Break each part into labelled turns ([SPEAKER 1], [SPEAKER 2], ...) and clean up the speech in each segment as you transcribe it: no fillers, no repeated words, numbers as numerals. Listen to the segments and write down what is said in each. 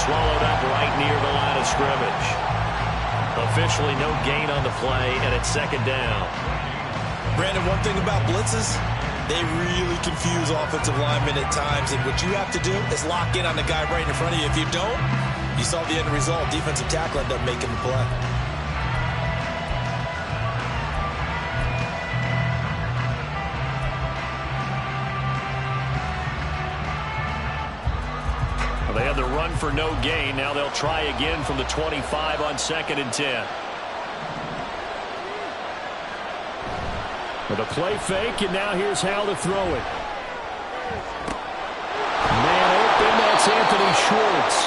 [SPEAKER 1] swallowed up right near the line of scrimmage. Officially no gain on the play, and it's second down.
[SPEAKER 2] Brandon, one thing about blitzes, they really confuse offensive linemen at times, and what you have to do is lock in on the guy right in front of you. If you don't, you saw the end result. Defensive tackle ended up making the play.
[SPEAKER 1] Well, they had the run for no gain. Now they'll try again from the 25 on 2nd and 10. With a play fake, and now here's how to throw it. Man open, that's Anthony Schwartz.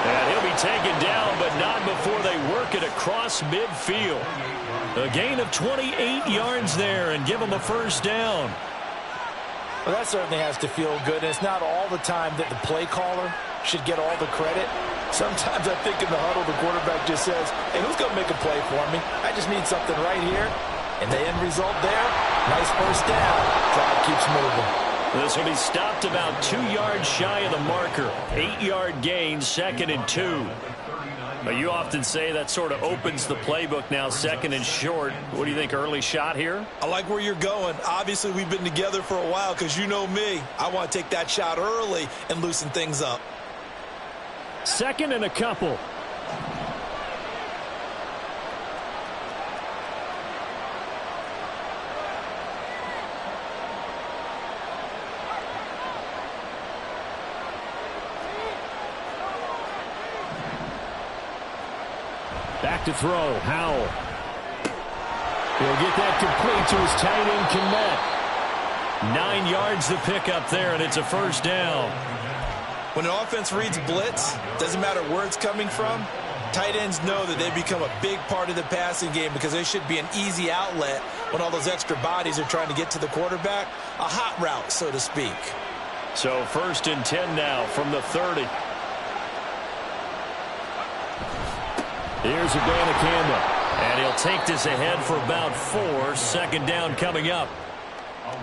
[SPEAKER 1] And he'll be taken down, but not before they work it across midfield. A gain of 28 yards there, and give them a first down.
[SPEAKER 3] Well, that certainly has to feel good, and it's not all the time that the play caller should get all the credit. Sometimes I think in the huddle, the quarterback just says, hey, who's going to make a play for me? I just need something right here. And the end result there, nice first down. Drive keeps moving.
[SPEAKER 1] This will be stopped about 2 yards shy of the marker. 8-yard gain, 2nd and 2. But you often say that sort of opens the playbook now, 2nd and short. What do you think, early shot here?
[SPEAKER 2] I like where you're going. Obviously, we've been together for a while because you know me. I want to take that shot early and loosen things up.
[SPEAKER 1] 2nd and a couple. Back to throw, Howell. He'll get that complete to his tight end, Kmet. 9 yards to pick up there, and it's a first down.
[SPEAKER 2] When an offense reads blitz, doesn't matter where it's coming from, tight ends know that they become a big part of the passing game because they should be an easy outlet when all those extra bodies are trying to get to the quarterback. A hot route, so to speak.
[SPEAKER 1] So 1st and 10 now from the 30. Here's Abanikanda, and he'll take this ahead for about 4. 2nd down coming up.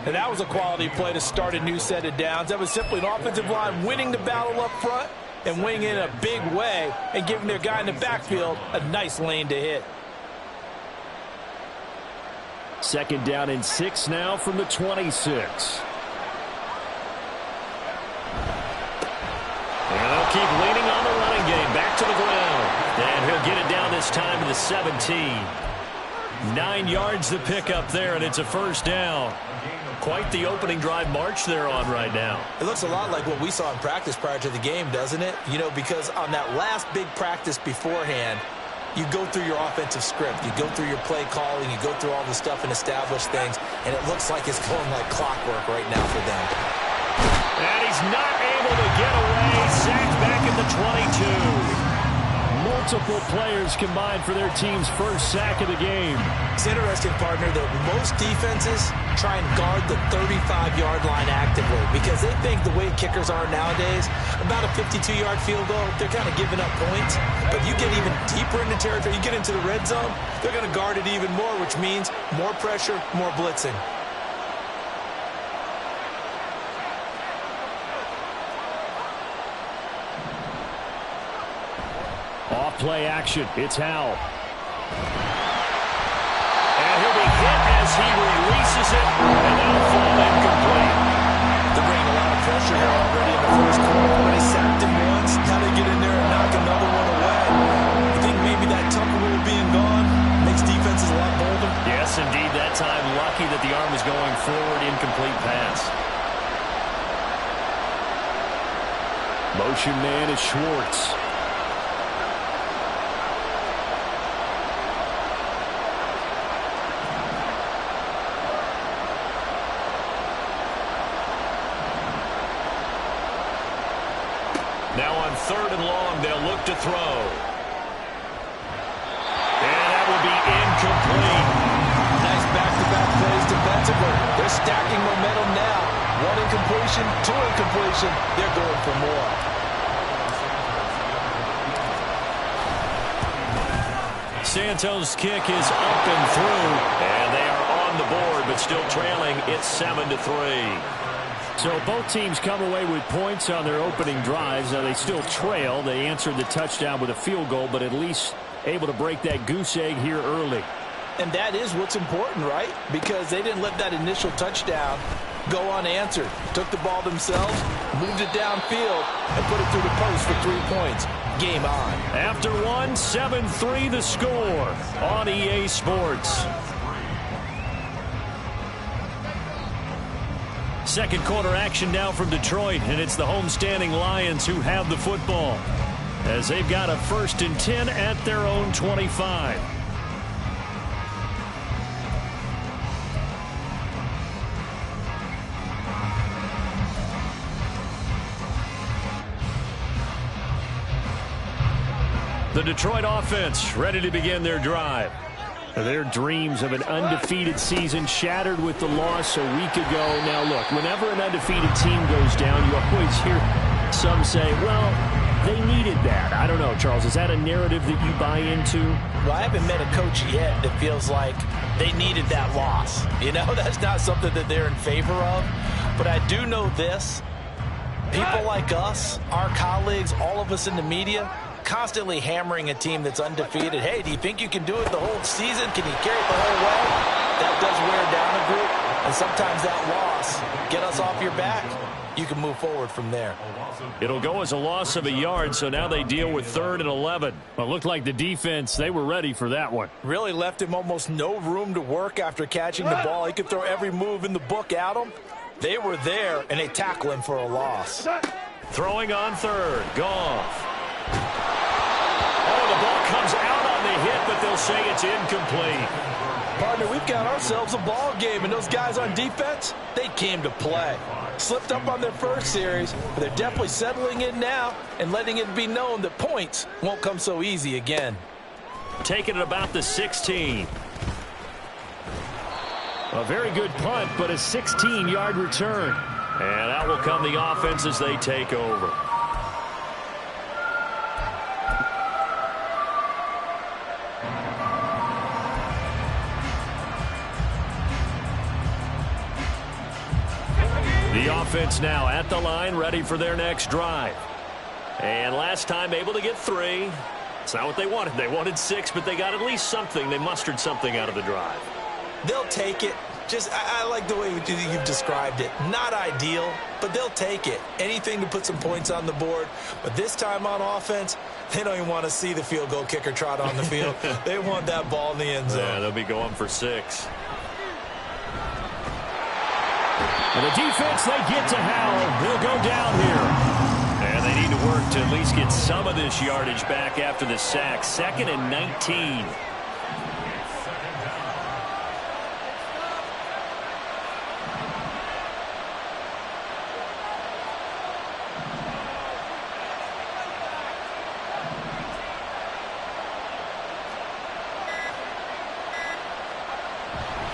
[SPEAKER 3] And that was a quality play to start a new set of downs. That was simply an offensive line winning the battle up front and winning in a big way and giving their guy in the backfield a nice lane to hit.
[SPEAKER 1] 2nd down and 6 now from the 26. And they'll keep leaning on the running game. Back to the ground. And he'll get it down this time to the 17. 9 yards to pick up there, and it's a first down. Quite the opening drive march they're on right now.
[SPEAKER 2] It looks a lot like what we saw in practice prior to the game, doesn't it? You know, because on that last big practice beforehand, you go through your offensive script. You go through your play calling. You go through all the stuff and establish things, and it looks like it's going like clockwork right now for them.
[SPEAKER 1] And he's not able to get away. Sacked back at the 22. Multiple players combined for their team's first sack of the game.
[SPEAKER 2] It's interesting, partner, that most defenses try and guard the 35-yard line actively because they think the way kickers are nowadays, about a 52-yard field goal, they're kind of giving up points. But you get even deeper into territory, you get into the red zone, they're going to guard it even more, which means more pressure, more blitzing.
[SPEAKER 1] Off-play action. It's Howell. And he'll be hit as he releases it, and that'll fall incomplete.
[SPEAKER 2] They're bringing a lot of pressure here already in the first quarter. When they sacked him once, now they get in there and knock another one away. I think maybe that Tucker rule being gone makes defenses a lot bolder.
[SPEAKER 1] Yes, indeed. That time, lucky that the arm was going forward. Incomplete pass. Motion man is Schwartz. Now on 3rd and long, they'll look to throw. And that will be incomplete.
[SPEAKER 3] Nice back-to-back plays defensively. They're stacking momentum now. 1 incompletion, 2 incompletion. They're going for more.
[SPEAKER 1] Santos' kick is up and through. And they are on the board, but still trailing. It's 7-3. So both teams come away with points on their opening drives. Now they still trail. They answered the touchdown with a field goal, but at least able to break that goose egg here early.
[SPEAKER 2] And that is what's important, right? Because they didn't let that initial touchdown go unanswered. Took the ball themselves, moved it downfield, and put it through the post for 3 points. Game on.
[SPEAKER 1] After one, 7-3 the score on EA Sports. Second quarter action now from Detroit, and it's the homestanding Lions who have the football as they've got a 1st and 10 at their own 25. The Detroit offense ready to begin their drive. Their dreams of an undefeated season shattered with the loss a week ago. Now, look, whenever an undefeated team goes down, you always hear some say, well, they needed that. I don't know, Charles. Is that a narrative that you buy into?
[SPEAKER 2] Well, I haven't met a coach yet that feels like they needed that loss. You know, that's not something that they're in favor of. But I do know this. People like us, our colleagues, all of us in the media, constantly hammering a team that's undefeated. Hey, do you think you can do it the whole season? Can you carry it the whole way? That does wear down a group, and sometimes that loss, get us off your back, you can move forward from there.
[SPEAKER 1] It'll go as a loss of a yard, so now they deal with 3rd and 11. Well, it looked like the defense, they were ready for that one.
[SPEAKER 2] Really left him almost no room to work after catching the ball. He could throw every move in the book at him. They were there, and they tackle him for a loss.
[SPEAKER 1] Throwing on 3rd, Goff. Oh, the ball comes out on the hit, but they'll say it's incomplete.
[SPEAKER 2] Partner, we've got ourselves a ball game, and those guys on defense, they came to play. Slipped up on their first series, but they're definitely settling in now and letting it be known that points won't come so easy again.
[SPEAKER 1] Taking it about the 16. A very good punt, but a 16-yard return. And out will come the offense as they take over. The offense now at the line, ready for their next drive. And last time able to get 3. It's not what they wanted. They wanted 6, but they got at least something. They mustered something out of the drive.
[SPEAKER 2] They'll take it. I like the way you've described it. Not ideal, but they'll take it. Anything to put some points on the board. But this time on offense, they don't even want to see the field goal kicker trot on the field. They want that ball in the end zone.
[SPEAKER 1] Yeah, they'll be going for 6. And the defense, they get to Howell. He'll go down here. And they need to work to at least get some of this yardage back after the sack. 2nd and 19.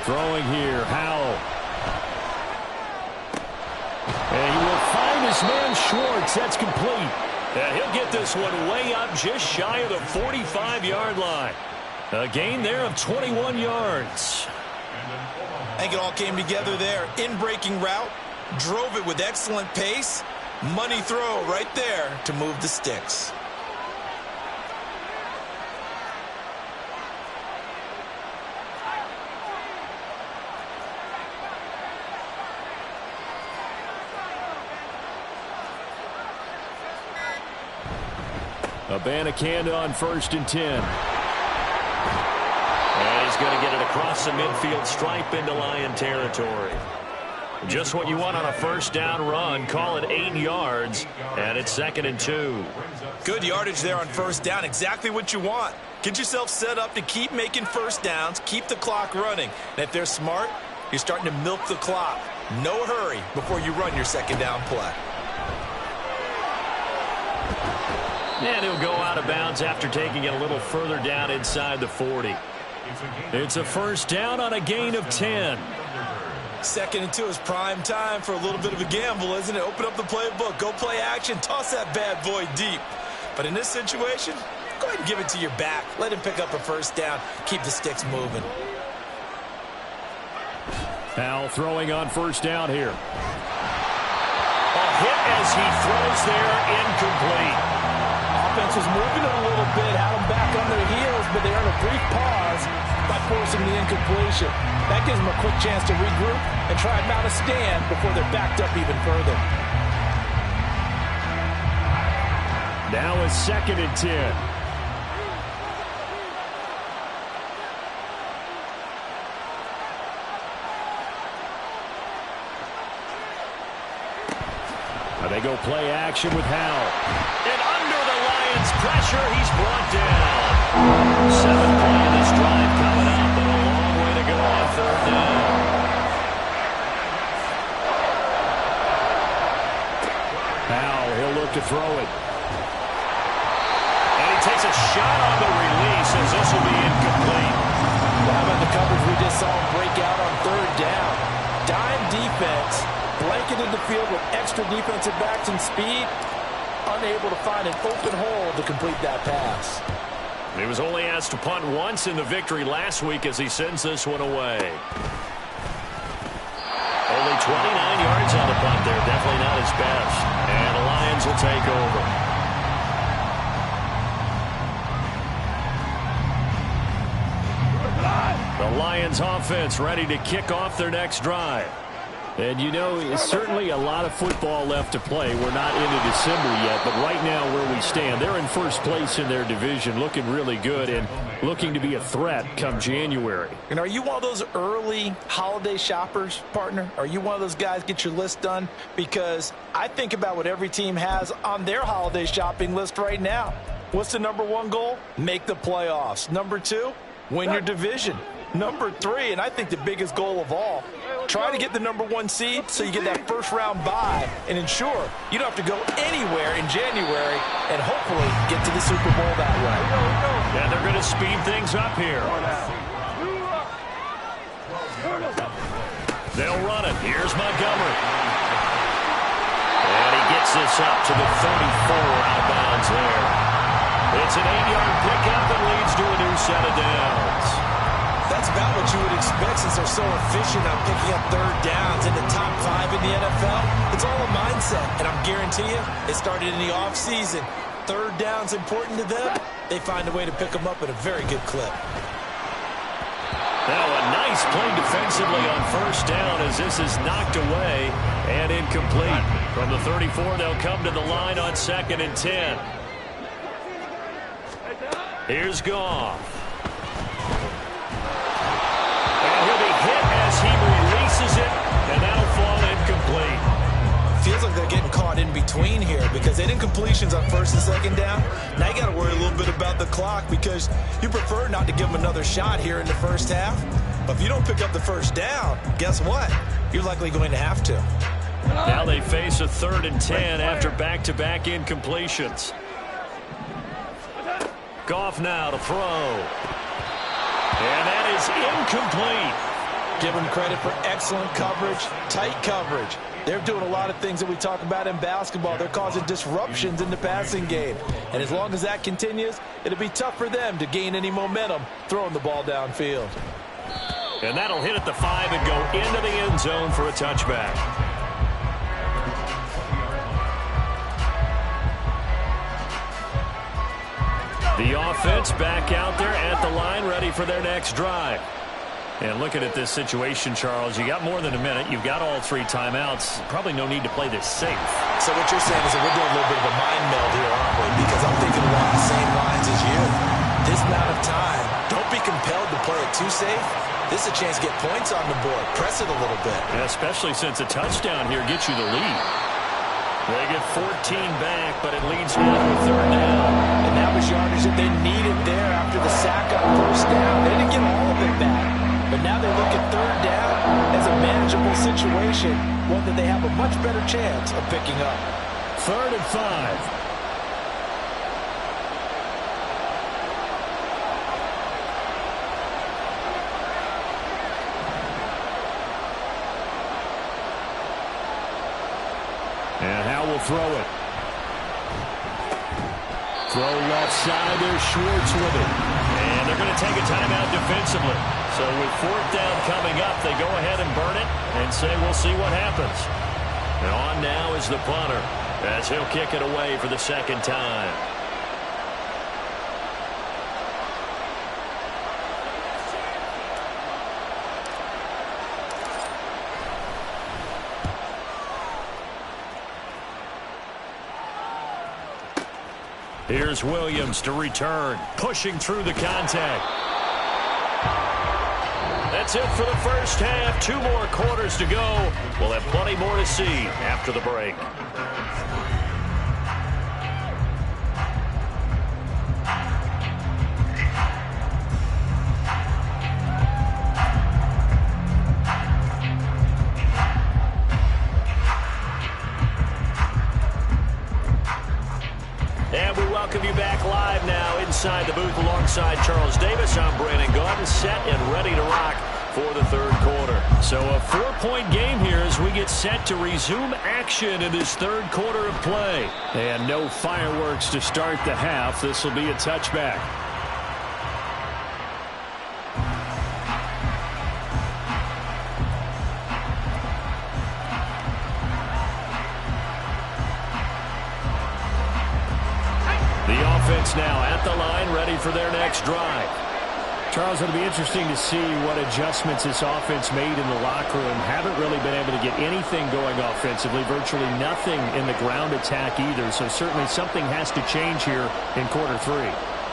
[SPEAKER 1] Throwing here, Howell. And he will find his man Schwartz. That's complete. And he'll get this one way up just shy of the 45-yard line. A gain there of 21 yards.
[SPEAKER 2] I think it all came together there. In-breaking route, drove it with excellent pace. Money throw right there to move the sticks.
[SPEAKER 1] Abanikanda on 1st and 10. And he's going to get it across the midfield stripe into Lion territory. Just what you want on a 1st down run. Call it 8 yards, and it's 2nd and 2.
[SPEAKER 2] Good yardage there on 1st down. Exactly what you want. Get yourself set up to keep making 1st downs, keep the clock running. And if they're smart, you're starting to milk the clock. No hurry before you run your 2nd down play.
[SPEAKER 1] And he'll go out of bounds after taking it a little further down inside the 40. It's a 1st down on a gain of 10.
[SPEAKER 2] 2nd and 2 is prime time for a little bit of a gamble, isn't it? Open up the playbook, go play action, toss that bad boy deep. But in this situation, go ahead and give it to your back. Let him pick up a 1st down, keep the sticks moving.
[SPEAKER 1] Howell throwing on 1st down here. hit as he throws there, incomplete.
[SPEAKER 3] Offense was moving it a little bit, had them back on their heels, but they earned a brief pause by forcing the incompletion. That gives them a quick chance to regroup and try and mount a stand before they're backed up even further.
[SPEAKER 1] Now it's 2nd and 10. They go play action with Howell. And under the Lions' pressure, he's brought down. 7 play in this drive coming up, and a long way to go on 3rd down. Howell, he'll look to throw it. And he takes a shot on the release as this will be incomplete.
[SPEAKER 3] Well, how about the coverage we just saw him break out on 3rd down? Dime defense. Blanketed the field with extra defensive backs and speed, unable to find an open hole to complete that pass.
[SPEAKER 1] He was only asked to punt once in the victory last week as he sends this one away. Only 29 yards on the punt there, definitely not his best. And the Lions will take over. The Lions offense ready to kick off their next drive. And, you know, certainly a lot of football left to play. We're not into December yet, but right now where we stand, they're in first place in their division, looking really good and looking to be a threat come January.
[SPEAKER 3] And are you one of those early holiday shoppers, partner? Are you one of those guys get your list done? Because I think about what every team has on their holiday shopping list right now. What's the #1 goal? Make the playoffs. #2, win your division. #3, and I think the biggest goal of all, try to get the #1 seed so you get that first-round bye and ensure you don't have to go anywhere in January and hopefully get to the Super Bowl that way.
[SPEAKER 1] Yeah, they're going to speed things up here. They'll run it. Here's Montgomery. And he gets this up to the 34 out of bounds there. It's an 8-yard pickup and leads to a new set of downs.
[SPEAKER 2] That's about what you would expect since they're so efficient on picking up 3rd downs in the top 5 in the NFL. It's all a mindset, and I'm guarantee you it started in the offseason. 3rd down's important to them. They find a way to pick them up at a very good clip.
[SPEAKER 1] Now a nice play defensively on 1st down as this is knocked away and incomplete. From the 34, they'll come to the line on 2nd and 10. Here's Goff. He'll be hit as he releases it, and that'll fall incomplete.
[SPEAKER 2] Feels like they're getting caught in between here because they did completions on 1st and 2nd down. Now you got to worry a little bit about the clock because you prefer not to give them another shot here in the 1st half. But if you don't pick up the 1st down, guess what? You're likely going to have to.
[SPEAKER 1] Now they face a 3rd and 10 after back-to-back incompletions. Goff now to throw. And that is incomplete.
[SPEAKER 3] Give them credit for excellent coverage, tight coverage. They're doing a lot of things that we talk about in basketball. They're causing disruptions in the passing game. And as long as that continues, it'll be tough for them to gain any momentum throwing the ball downfield.
[SPEAKER 1] And that'll hit at the 5 and go into the end zone for a touchback. The offense back out there at the line, ready for their next drive. And looking at this situation, Charles, you got more than a minute. You've got all 3 timeouts. Probably no need to play this safe.
[SPEAKER 2] So what you're saying is that we're doing a little bit of a mind meld here, aren't we? Because I'm thinking along the same lines as you. This amount of time, don't be compelled to play it too safe. This is a chance to get points on the board. Press it a little bit.
[SPEAKER 1] And especially since a touchdown here gets you the lead. They get 14 back, but it leads now to a 3rd down.
[SPEAKER 3] And that was yardage that they needed there after the sack on 1st down. They didn't get all of it back. But now they look at 3rd down as a manageable situation, one that they have a much better chance of picking up.
[SPEAKER 1] 3rd and 5. And Howell will throw it. Throw left side. There's Schwartz with it. And they're going to take a timeout defensively. So with 4th down coming up, they go ahead and burn it and say we'll see what happens. And on now is the punter, as he'll kick it away for the second time. Here's Williams to return, pushing through the contact. That's it for the first half. 2 more quarters to go. We'll have plenty more to see after the break. And we welcome you back live now inside the booth alongside Charles Davis. I'm Brandon Gaudin, set and ready to rock for the third quarter. So a 4-point game here as we get set to resume action in this third quarter of play. And no fireworks to start the half. This will be a touchback. Now at the line, ready for their next drive.
[SPEAKER 4] Charles, it'll be interesting to see what adjustments this offense made in the locker room. Haven't really been able to get anything going offensively, virtually nothing in the ground attack either. So certainly something has to change here in quarter 3.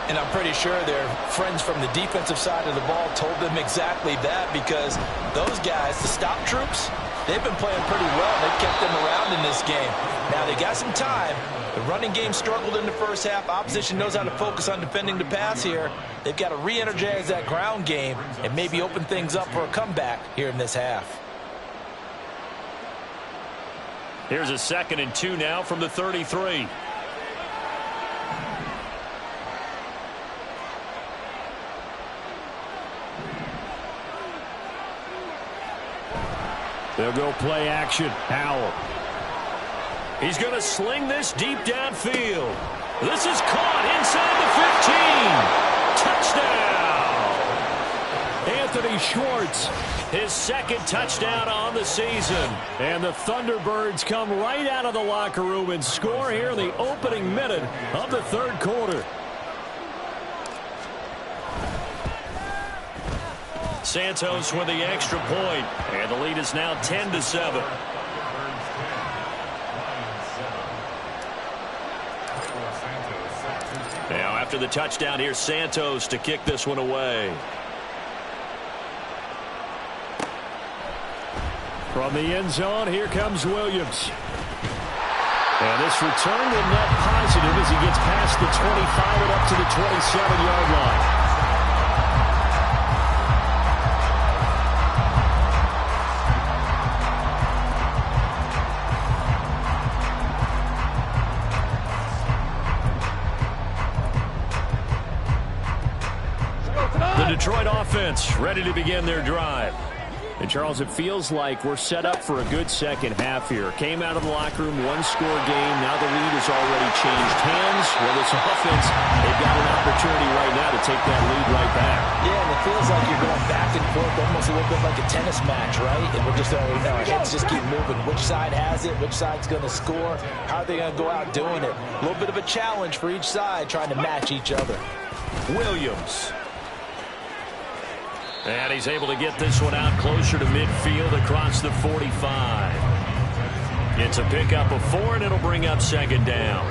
[SPEAKER 2] And I'm pretty sure their friends from the defensive side of the ball told them exactly that, because those guys, the stop troops, they've been playing pretty well. They've kept them around in this game. Now they got some time. The running game struggled in the first half. Opposition knows how to focus on defending the pass here. They've got to re-energize that ground game and maybe open things up for a comeback here in this half.
[SPEAKER 1] Here's a 2nd and 2 now from the 33.
[SPEAKER 4] They'll go play action. Howell.
[SPEAKER 1] He's going to sling this deep downfield. This is caught inside the 15. Touchdown.
[SPEAKER 4] Anthony Schwartz.
[SPEAKER 1] His 2nd touchdown on the season.
[SPEAKER 4] And the Thunderbirds come right out of the locker room and score here in the opening minute of the third quarter.
[SPEAKER 1] Santos with the extra point, and the lead is now 10-7. Now after the touchdown, here's Santos to kick this one away.
[SPEAKER 4] From the end zone, here comes Williams. And this return will net positive as he gets past the 25 and up to the 27-yard line.
[SPEAKER 1] The Detroit offense ready to begin their drive.
[SPEAKER 4] And, Charles, it feels like we're set up for a good second half here. Came out of the locker room, 1-score game. Now the lead has already changed hands. Well, this offense, they've got an opportunity right now to take that lead right back.
[SPEAKER 2] Yeah, and it feels like you're going back and forth, almost a little bit like a tennis match, right? And we're just, our heads just keep moving. Which side has it? Which side's going to score? How are they going to go out doing it? A little bit of a challenge for each side, trying to match each other.
[SPEAKER 1] Williams. And he's able to get this one out closer to midfield across the 45. It's a pickup of 4, and it'll bring up 2nd down.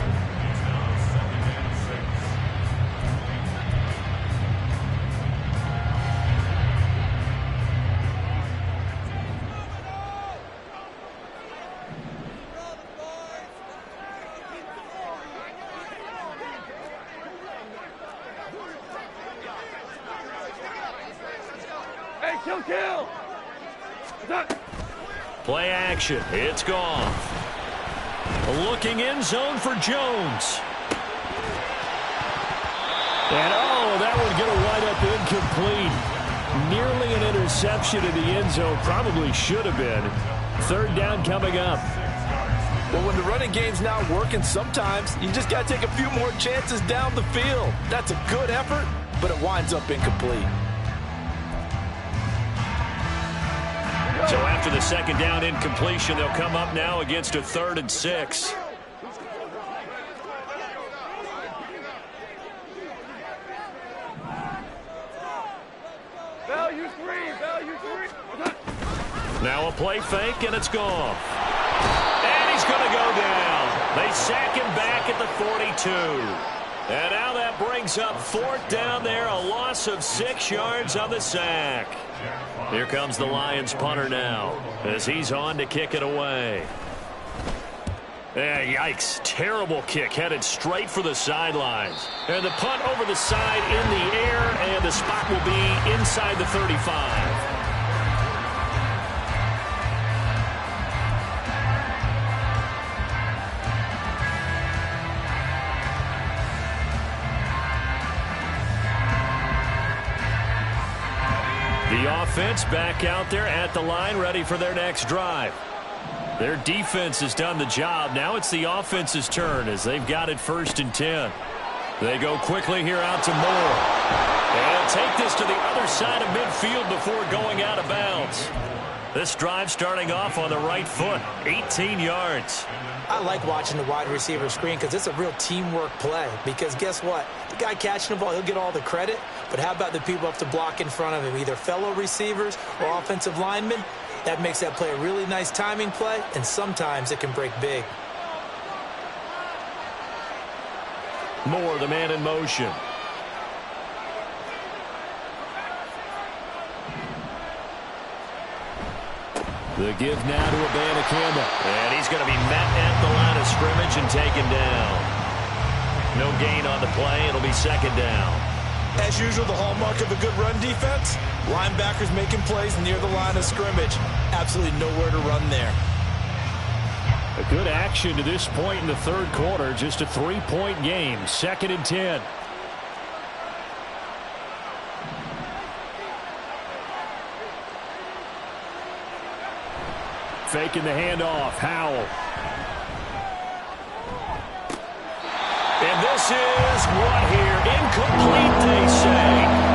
[SPEAKER 5] Kill!
[SPEAKER 1] Play action. It's gone. Looking in zone for Jones.
[SPEAKER 4] And, that would get a wide-up incomplete. Nearly an interception in the end zone. Probably should have been. 3rd down coming up.
[SPEAKER 2] Well, when the running game's not working, sometimes you just got to take a few more chances down the field. That's a good effort, but it winds up incomplete.
[SPEAKER 1] So after the second down incompletion, they'll come up now against a 3rd and 6. Now a play fake, and it's gone. And he's going to go down. They sack him back at the 42. And now that brings up 4th down there, a loss of 6 yards on the sack. Here comes the Lions punter now as he's on to kick it away. Yikes. Terrible kick headed straight for the sidelines. And the punt over the side in the air, and the spot will be inside the 35. The offense back out there at the line, ready for their next drive. Their defense has done the job. Now it's the offense's turn as they've got it 1st and 10. They go quickly here out to Moore. And take this to the other side of midfield before going out of bounds. This drive starting off on the right foot, 18 yards.
[SPEAKER 2] I like watching the wide receiver screen because it's a real teamwork play. Because guess what? The guy catching the ball, he'll get all the credit. But how about the people up to block in front of him, either fellow receivers or offensive linemen? That makes that play a really nice timing play, and sometimes it can break big.
[SPEAKER 1] Moore, the man in motion. The give now to Campbell. And he's going to be met at the line of scrimmage and taken down. No gain on the play. It'll be 2nd down.
[SPEAKER 3] As usual, the hallmark of a good run defense, linebackers making plays near the line of scrimmage. Absolutely nowhere to run there.
[SPEAKER 4] A good action to this point in the 3rd quarter. Just a 3-point game. 2nd and 10. Faking the handoff. Howell.
[SPEAKER 1] And this is what here? Incomplete, they say.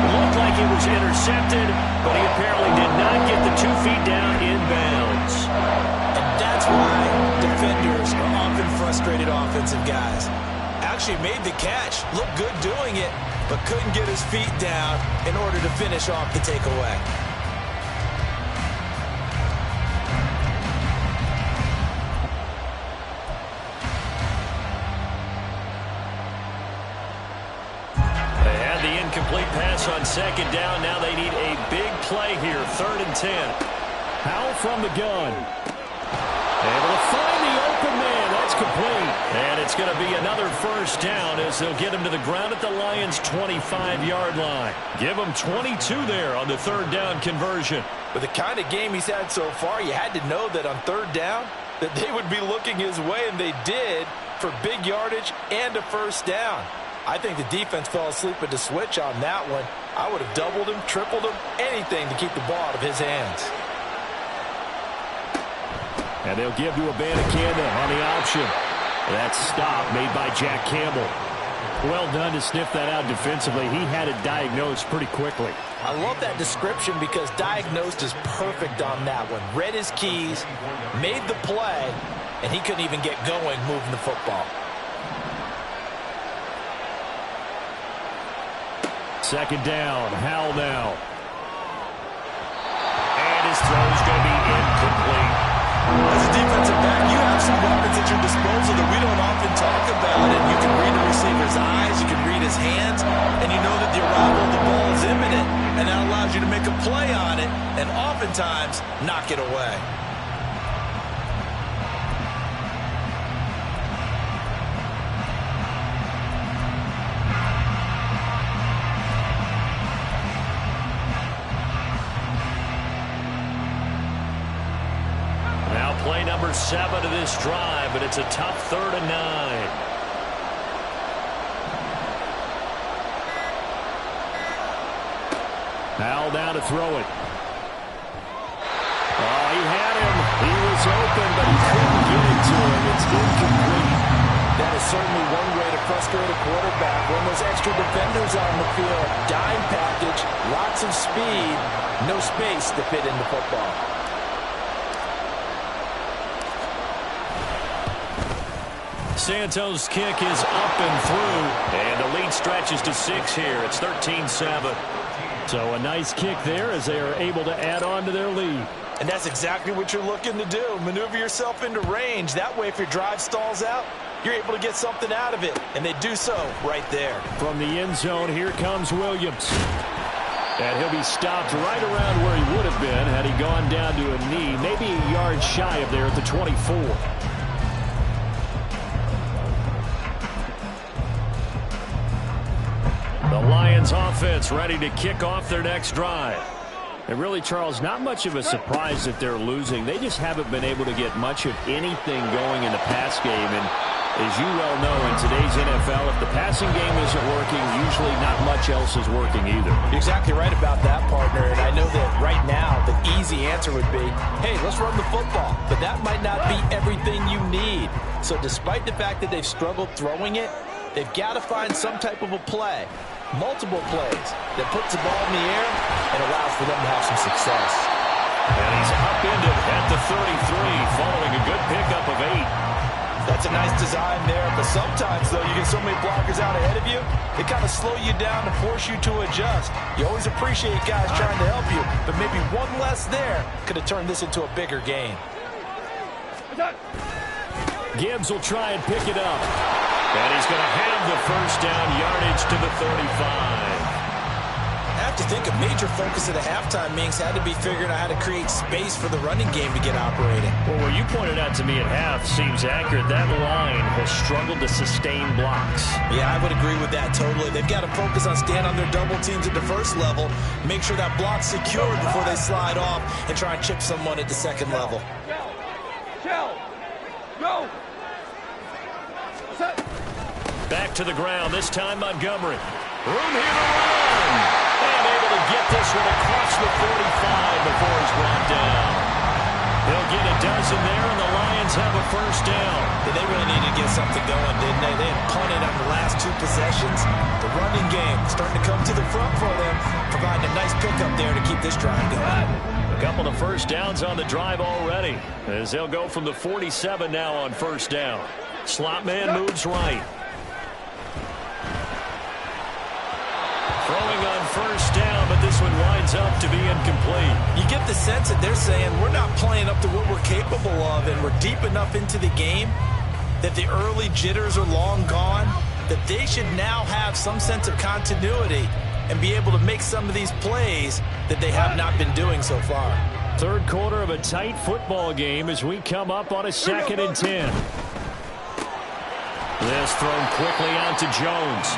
[SPEAKER 1] Looked like it was intercepted, but he apparently did not get the 2 feet down in bounds.
[SPEAKER 2] And that's why defenders are often frustrated offensive guys. Actually made the catch, looked good doing it, but couldn't get his feet down in order to finish off the takeaway.
[SPEAKER 1] Complete pass on 2nd down. Now they need a big play here. 3rd and 10.
[SPEAKER 4] Howell from the gun. Able to find the open man. That's complete.
[SPEAKER 1] And it's going to be another 1st down as they'll get him to the ground at the Lions' 25-yard line. Give him 22 there on the 3rd down conversion.
[SPEAKER 3] With the kind of game he's had so far, you had to know that on 3rd down that they would be looking his way, and they did, for big yardage and a 1st down. I think the defense fell asleep at the switch on that one. I would have doubled him, tripled him, anything to keep the ball out of his hands.
[SPEAKER 4] And they'll give to Campbell on the option. That stop made by Jack Campbell. Well done to sniff that out defensively. He had it diagnosed pretty quickly.
[SPEAKER 3] I love that description because diagnosed is perfect on that one. Read his keys, made the play, and he couldn't even get going moving the football.
[SPEAKER 4] 2nd down. Howell now.
[SPEAKER 1] And his throw's going to be incomplete.
[SPEAKER 3] As a defensive back, you have some weapons at your disposal that we don't often talk about. And you can read the receiver's eyes, you can read his hands, and you know that the arrival of the ball is imminent. And that allows you to make a play on it and oftentimes knock it away.
[SPEAKER 1] Play number 7 of this drive, but it's a tough 3rd and 9.
[SPEAKER 4] Howell down to throw it. Oh, he had him. He was open, but he couldn't get it to him. It's incomplete.
[SPEAKER 3] That is certainly one way to frustrate a quarterback. When those extra defenders on the field, dime package, lots of speed, no space to fit in the football.
[SPEAKER 1] Santos' kick is up and through, and the lead stretches to 6 here. It's 13-7.
[SPEAKER 4] So a nice kick there as they are able to add on to their lead.
[SPEAKER 2] And that's exactly what you're looking to do. Maneuver yourself into range. That way, if your drive stalls out, you're able to get something out of it. And they do so right there.
[SPEAKER 4] From the end zone, here comes Williams. And he'll be stopped right around where he would have been had he gone down to a knee, maybe a yard shy of there at the 24. The Lions offense ready to kick off their next drive. And really, Charles, not much of a surprise that they're losing. They just haven't been able to get much of anything going in the pass game. And as you well know, in today's NFL, if the passing game isn't working, usually not much else is working either.
[SPEAKER 2] You're exactly right about that, partner. And I know that right now the easy answer would be, hey, let's run the football. But that might not be everything you need. So despite the fact that they've struggled throwing it, they've got to find some type of a play, multiple plays, that puts the ball in the air and allows for them to have some success.
[SPEAKER 1] And he's upended at the 33 following a good pickup of 8.
[SPEAKER 2] That's a nice design there, but sometimes, though, you get so many blockers out ahead of you, they kind of slow you down to force you to adjust. You always appreciate guys trying to help you, but maybe one less there could have turned this into a bigger game.
[SPEAKER 1] Gibbs will try and pick it up. And he's going to have the first down, yardage to the 35.
[SPEAKER 2] I have to think a major focus of the halftime meetings had to be figuring out how to create space for the running game to get operating.
[SPEAKER 4] Well, what you pointed out to me at half seems accurate. That line has struggled to sustain blocks.
[SPEAKER 2] Yeah, I would agree with that totally. They've got to focus on staying on their double teams at the first level, make sure that block's secured before they slide off and try and chip someone at the second level.
[SPEAKER 5] Go!
[SPEAKER 1] Back to the ground, this time Montgomery. Room here to run. And able to get this one across the 45 before he's brought down. He'll get a dozen there, and the Lions have a first down.
[SPEAKER 2] Yeah, they really needed to get something going, didn't they? They had punted on the last 2 possessions. The running game starting to come to the front for them, providing a nice pickup there to keep this drive going.
[SPEAKER 1] A couple of first downs on the drive already, as they'll go from the 47 now on first down. Slot man moves right. Throwing on first down, but this one winds up to be incomplete.
[SPEAKER 2] You get the sense that they're saying we're not playing up to what we're capable of, and we're deep enough into the game that the early jitters are long gone, that they should now have some sense of continuity and be able to make some of these plays that they have not been doing so far.
[SPEAKER 4] Third quarter of a tight football game as we come up on a 2nd and 10. This thrown quickly out to Jones.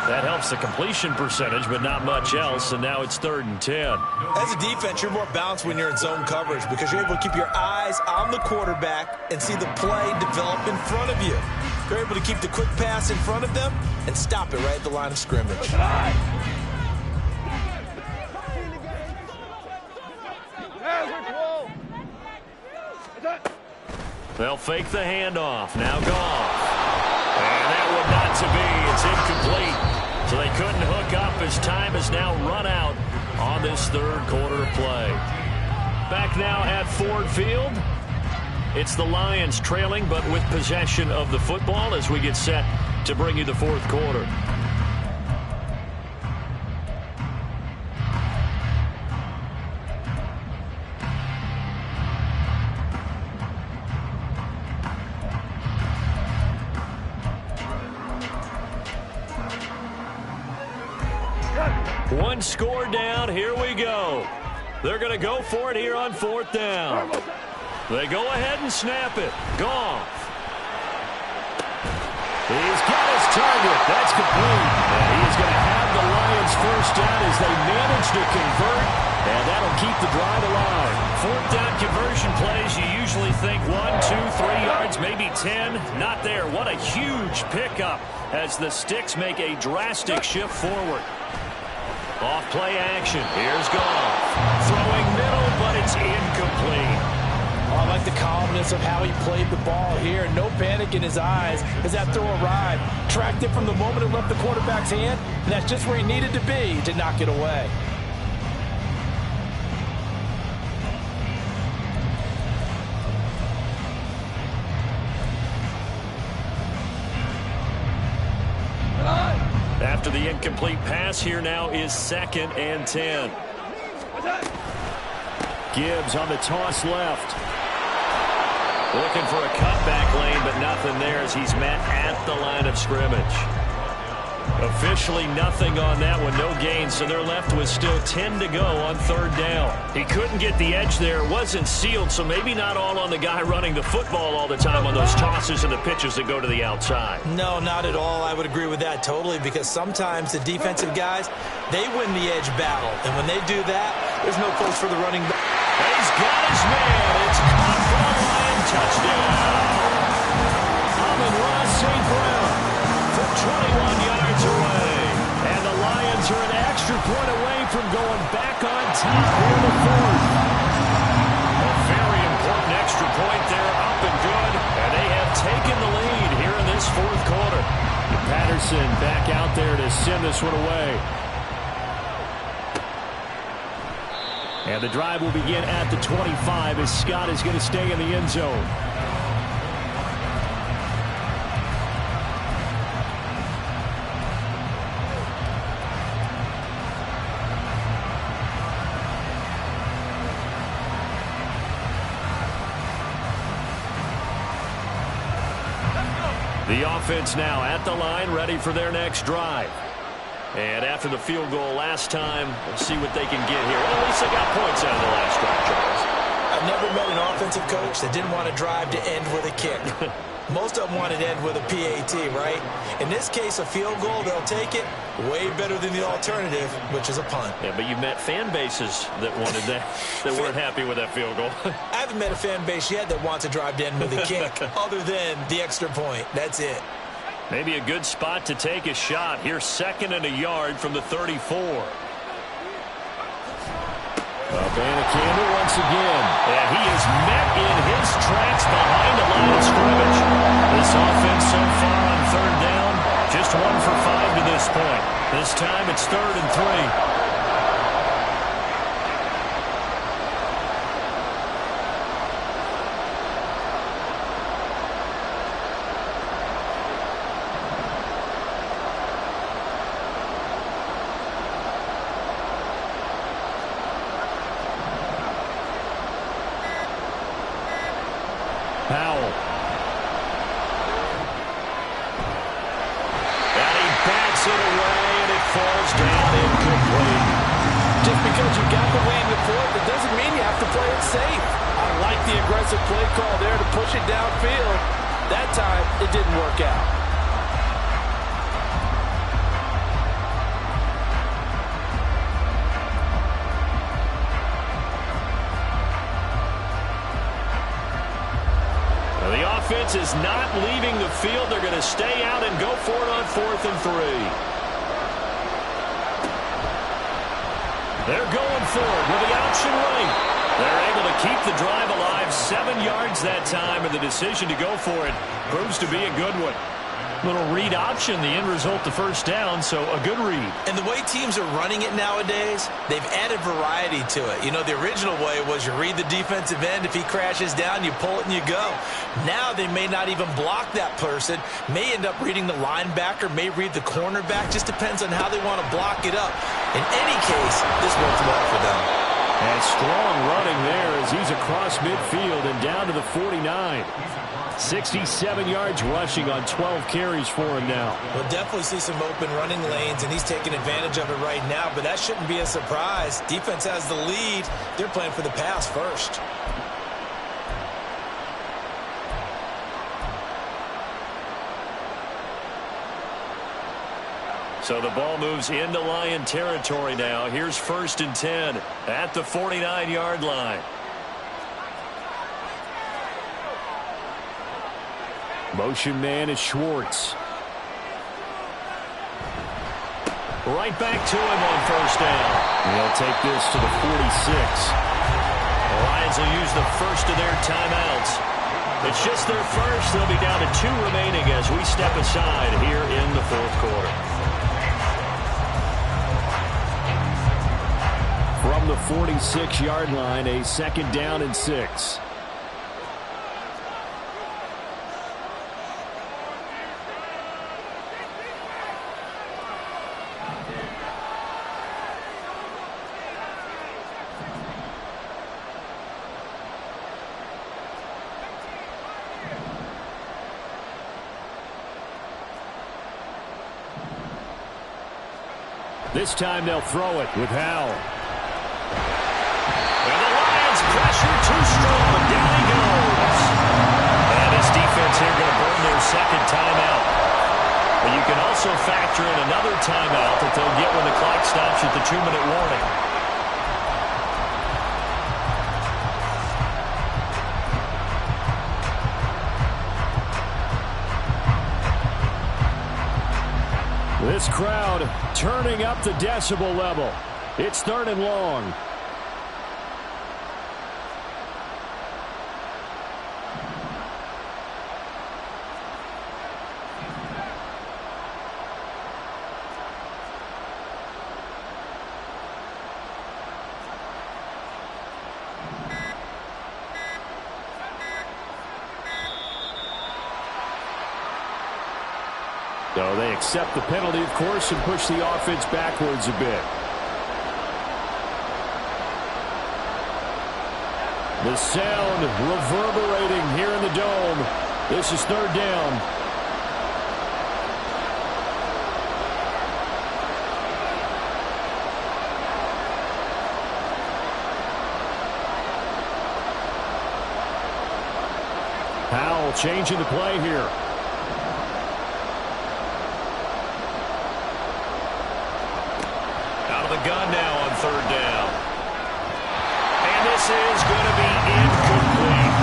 [SPEAKER 4] That helps the completion percentage, but not much else, and now it's 3rd and 10.
[SPEAKER 2] As a defense, you're more balanced when you're in zone coverage because you're able to keep your eyes on the quarterback and see the play develop in front of you. You're able to keep the quick pass in front of them and stop it right at the line of scrimmage.
[SPEAKER 1] They'll fake the handoff. Now Goff. And that one not to be. It's incomplete. So they couldn't hook up as time has now run out on this third quarter of play. Back now at Ford Field. It's the Lions trailing, but with possession of the football as we get set to bring you the fourth quarter. One score down. Here we go. They're going to go for it here on 4th down. They go ahead and snap it. Goff. He's got his target. That's complete. And he's going to have the Lions first down as they manage to convert, and that'll keep the drive alive. 4th down conversion plays, you usually think 1, 2, 3 yards, maybe 10. Not there. What a huge pickup as the Sticks make a drastic shift forward. Off play action. Here's Goff. Throwing middle, but it's incomplete.
[SPEAKER 2] Oh, I like the calmness of how he played the ball here. No panic in his eyes as that throw arrived. Tracked it from the moment it left the quarterback's hand, and that's just where he needed to be to knock it away.
[SPEAKER 1] the incomplete pass. Here now is 2nd and 10.
[SPEAKER 4] Gibbs on the toss left.
[SPEAKER 1] Looking for a cutback lane, but nothing there as he's met at the line of scrimmage. Officially nothing on that one, no gain, so they're left with still 10 to go on 3rd down. He couldn't get the edge there, wasn't sealed, so maybe not all on the guy running the football all the time on those tosses and the pitches that go to the outside.
[SPEAKER 2] No, not at all. I would agree with that totally, because sometimes the defensive guys, they win the edge battle, and when they do that, there's no place for the running back.
[SPEAKER 1] He's got his man. It's caught for a Lion touchdown. Amon-Ra St. Brown from 21 yards away. And the Lions are an extra point away from going back on top here in the 4th. A very important extra point there, up and good. And they have taken the lead here in this 4th quarter.
[SPEAKER 4] Patterson back out there to send this one away. And the drive will begin at the 25 as Scott is going to stay in the end zone. The offense now at the line, ready for their next drive. And after the field goal last time, we'll see what they can get here. Well, at least they got points out of the last drive, Charles.
[SPEAKER 2] I've never met an offensive coach that didn't want to drive to end with a kick. Most of them wanted to end with a PAT, right? In this case, a field goal, they'll take it. Way better than the alternative, which is a punt.
[SPEAKER 1] Yeah, but you've met fan bases that wanted that, that weren't happy with that field goal.
[SPEAKER 2] I haven't met a fan base yet that wants to drive to end with a kick, other than the extra point. That's it.
[SPEAKER 1] Maybe a good spot to take a shot. Here's 2nd and a yard from the 34.
[SPEAKER 4] Up and a Campbell once again.
[SPEAKER 1] And he is met in his tracks behind the line of scrimmage. This offense so far on 3rd down, just 1 for 5 to this point. This time it's 3rd and 3.
[SPEAKER 4] Powell.
[SPEAKER 1] And he bats it away, and it falls down incomplete.
[SPEAKER 3] Just because you got the lead in the 4th, it doesn't mean you have to play it safe. I like the aggressive play call there to push it downfield. That time, it didn't work out.
[SPEAKER 1] Offense is not leaving the field. They're going to stay out and go for it on 4th and 3. They're going for it with the option right. They're able to keep the drive alive. 7 yards that time, and the decision to go for it proves to be a good one. Little read option, the end result, the 1st down, so a good read.
[SPEAKER 2] And the way teams are running it nowadays, they've added variety to it. You know, the original way was you read the defensive end. If he crashes down, you pull it and you go. Now they may not even block that person, may end up reading the linebacker, may read the cornerback. Just depends on how they want to block it up. In any case, this works well for them.
[SPEAKER 4] And strong running there as he's across midfield and down to the 49. 67 yards rushing on 12 carries for him now.
[SPEAKER 2] We'll definitely see some open running lanes, and he's taking advantage of it right now, but that shouldn't be a surprise. Defense has the lead. They're playing for the pass first.
[SPEAKER 1] So the ball moves into Lion territory now. Here's 1st and 10 at the 49-yard line.
[SPEAKER 4] Motion man is Schwartz.
[SPEAKER 1] Right back to him on 1st down.
[SPEAKER 4] They'll take this to the 46.
[SPEAKER 1] The Lions will use the first of their timeouts. It's just their first. They'll be down to 2 remaining as we step aside here in the 4th quarter.
[SPEAKER 4] From the 46-yard line, a 2nd down and 6. This time they'll throw it with Howell.
[SPEAKER 1] And the Lions pressure too strong. Down he goes. And this defense here going to burn their second timeout. But you can also factor in another timeout that they'll get when the clock stops at the 2-minute warning.
[SPEAKER 4] This crowd turning up the decibel level. It's 3rd and long. So they accept the penalty, of course, and push the offense backwards a bit. The sound reverberating here in the dome. This is 3rd down. Howell changing the play here.
[SPEAKER 1] Gun now on 3rd down. And this is going to be incomplete.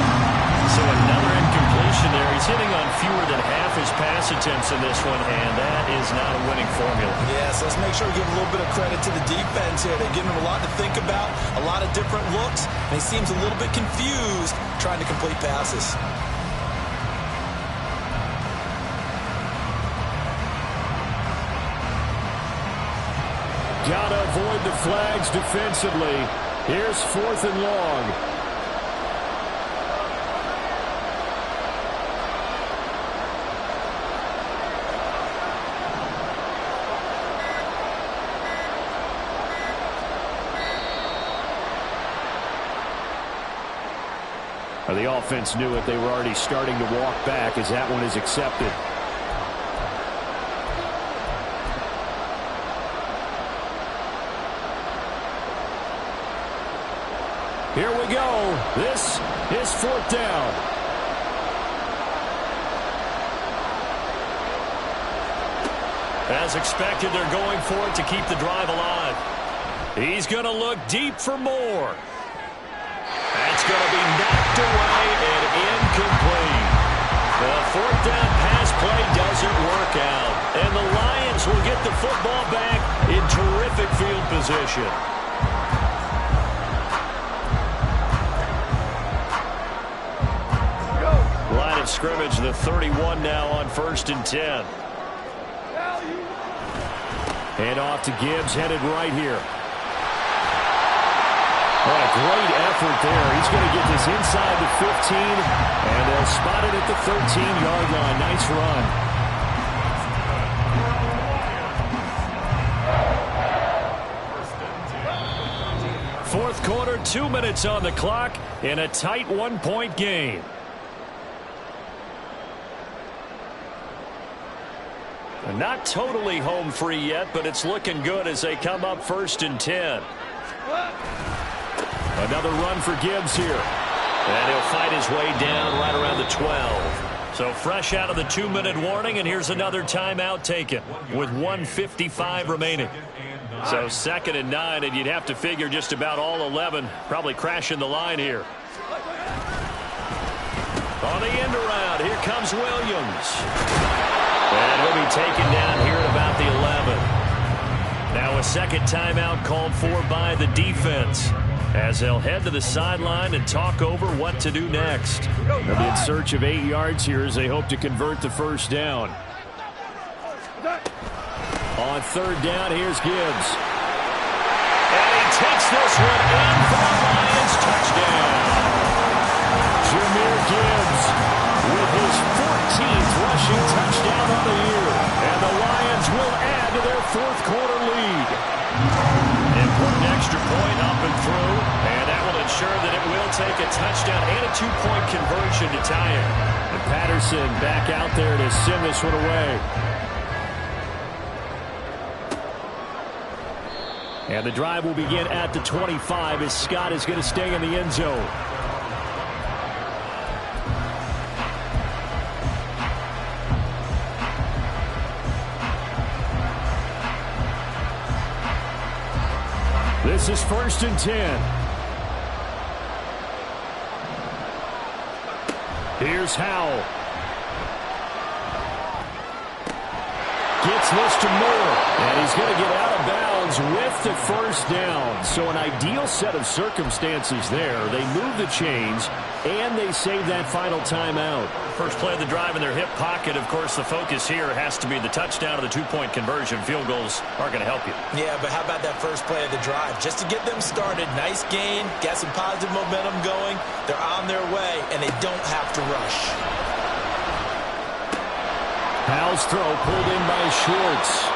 [SPEAKER 1] So another incompletion there. He's hitting on fewer than half his pass attempts in this one, and that is not a winning formula.
[SPEAKER 2] Yes, let's make sure we give a little bit of credit to the defense here. They've given him a lot to think about, a lot of different looks, and he seems a little bit confused trying to complete passes.
[SPEAKER 4] Gotta avoid the flags defensively. Here's 4th and long. The offense knew it. They were already starting to walk back as that one is accepted. Here we go. This is 4th down.
[SPEAKER 1] As expected, they're going for it to keep the drive alive. He's going to look deep for more. That's going to be knocked away and incomplete. The 4th down pass play doesn't work out. And the Lions will get the football back in terrific field position. Line of scrimmage, the 31 now on 1st and 10.
[SPEAKER 4] And off to Gibbs, headed right here. Oh, a great effort there. He's going to get this inside the 15, and they'll spot it at the 13-yard line. Nice run. Fourth quarter, 2 minutes on the clock in a tight 1-point game.
[SPEAKER 1] Not totally home free yet, but it's looking good as they come up 1st and 10.
[SPEAKER 4] Another run for Gibbs here.
[SPEAKER 1] And he'll fight his way down right around the 12. So fresh out of the 2-minute warning, and here's another timeout taken with 1:55 remaining. So 2nd and 9, and you'd have to figure just about all 11 probably crashing the line here. On the end around, here comes Williams. And he'll be taken down here at about the 11. Now a second timeout called for by the defense as they'll head to the sideline and talk over what to do next.
[SPEAKER 4] They'll be in search of 8 yards here as they hope to convert the 1st down. On 3rd down, here's Gibbs.
[SPEAKER 1] And he takes this one in for a Lions touchdown.
[SPEAKER 4] Jahmyr Gibbs with his 14th rushing touchdown on the year. And the Lions will add to their 4th quarter lead.
[SPEAKER 1] Important extra point up and through, and that will ensure that it will take a touchdown and a 2-point conversion to tie it.
[SPEAKER 4] And Patterson back out there to send this one away. And the drive will begin at the 25 as Scott is going to stay in the end zone. This is 1st and 10. Here's Howell. Gets this to Moore. And he's going to get out of bounds with the first down. So an ideal set of circumstances there. They move the chains, and they save that final timeout.
[SPEAKER 1] First play of the drive in their hip pocket. Of course, the focus here has to be the touchdown or the two-point conversion. Field goals aren't going to help you.
[SPEAKER 2] Yeah, but how about that first play of the drive? Just to get them started, nice gain, got some positive momentum going. They're on their way, and they don't have to rush.
[SPEAKER 4] Howell's throw pulled in by Schwartz.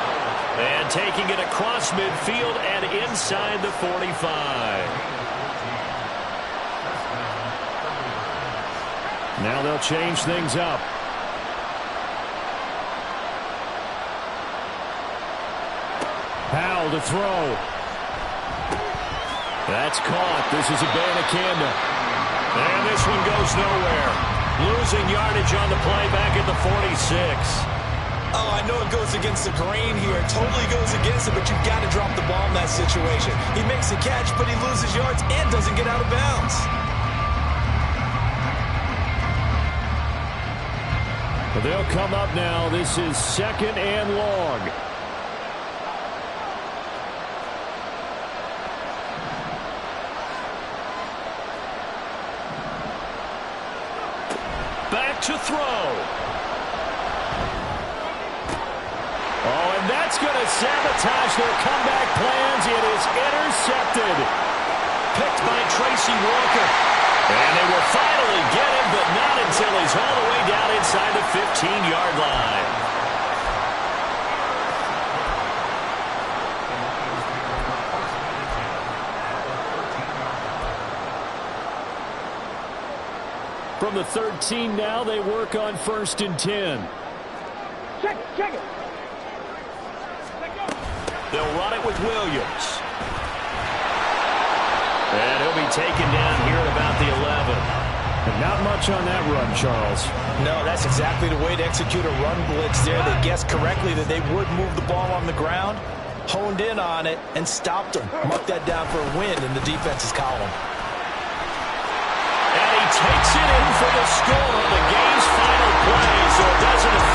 [SPEAKER 1] And taking it across midfield and inside the 45.
[SPEAKER 4] Now they'll change things up. Howell to throw. That's caught. This is Abanikanda.
[SPEAKER 1] And this one goes nowhere. Losing yardage on the play back at the 46.
[SPEAKER 2] Oh, I know it goes against the grain here. Totally goes against it, but you've got to drop the ball in that situation. He makes a catch, but he loses yards and doesn't get out of bounds.
[SPEAKER 4] But they'll come up now. This is 2nd and long.
[SPEAKER 1] Back to throw.
[SPEAKER 4] Oh, and that's going to sabotage their comeback plans. It is intercepted.
[SPEAKER 1] Picked by Tracy Walker. And they will finally get him, but not until he's all the way down inside the 15-yard line.
[SPEAKER 4] From the 13 now, they work on 1st and 10.
[SPEAKER 5] Check it.
[SPEAKER 1] They'll run it with Williams. And he'll be taken down here at about the 11.
[SPEAKER 4] And not much on that run, Charles.
[SPEAKER 2] No, that's exactly the way to execute a run blitz there. They guessed correctly that they would move the ball on the ground, honed in on it, and stopped them. Mark that down for a win in the defense's column.
[SPEAKER 1] And he takes it in for the score on the game's final play, so it doesn't